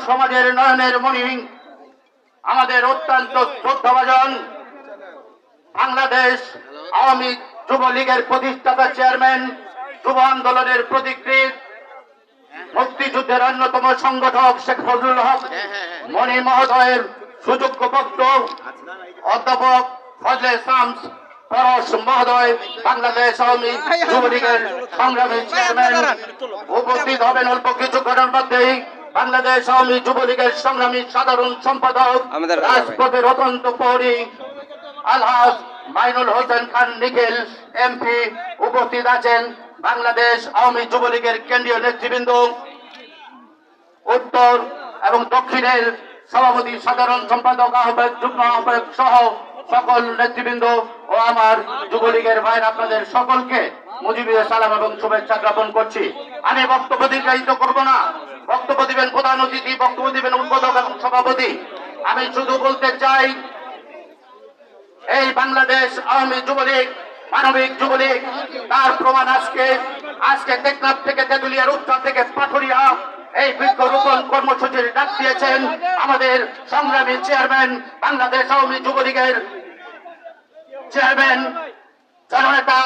সমাজের নয়নের মণি, আমাদের অত্যন্ত শ্রদ্ধাভাজন বাংলাদেশ আওয়ামী যুবলীগের প্রতিষ্ঠাতা চেয়ারম্যান, যুব আন্দোলনের প্রতিকৃত, মুক্তিযুদ্ধের অন্যতম সংগঠক শেখ ফজলুল হক মনি মহোদয়ের সুযোগ্য বক্ত অধ্যাপক ফজলে শামস পরশ মহোদয়, বাংলাদেশ আওয়ামী যুবলীগের সংগ্রামী চেয়ারম্যান। উপস্থিত হবেন অল্প কিছুক্ষণের মধ্যেই বাংলাদেশ আওয়ামী যুবলীগের সংগ্রামী সাধারণ সম্পাদক, রাজপথের অত্যন্ত প্রহরী আলহাজ মাইনুল হোসেন খান নিখিল এমপি। উপস্থিত আছেন বাংলাদেশ আওয়ামী যুবলীগের কেন্দ্রীয় নেতৃবৃন্দ, উত্তর এবং দক্ষিণের সভাপতি, সাধারণ সম্পাদক, আহ্বায়ক, যুগ্ম আহ্বায়ক সহ সকল নেতৃবৃন্দ ও আমার যুবলীগের ভাইয়ের, আপনাদের সকলকে মুজিবের সালাম এবং শুভেচ্ছা জ্ঞাপন করছি। আমি বক্তব্য দীর্ঘায়িত করব না। বক্তব্য দিবেন প্রধান অতিথি, বক্তব্য দিবেন উদ্বোধক এবং সভাপতি। আমি শুধু বলতে চাই, এই বাংলাদেশ আওয়ামী যুবলীগ মানবিক যুবলীগ, তার প্রমাণ আজকে টেকনাফ থেকে তেঁতুলিয়া, রূপসা থেকে পাথুরিয়া এই বৃক্ষরোপণ কর্মসূচির ডাক দিয়েছেন আমাদের সংগ্রামী চেয়ারম্যান, বাংলাদেশ আওয়ামী যুবলীগের চেয়ারম্যান জননেতা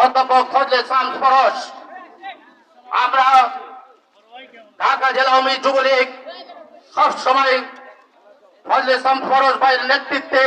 অধ্যাপক ফজলে শামস পরশ। আমরা ঢাকা জেলা আওয়ামী যুবলীগ সবসময় ফজলে শামস পরশ ভাইয়ের নেতৃত্বে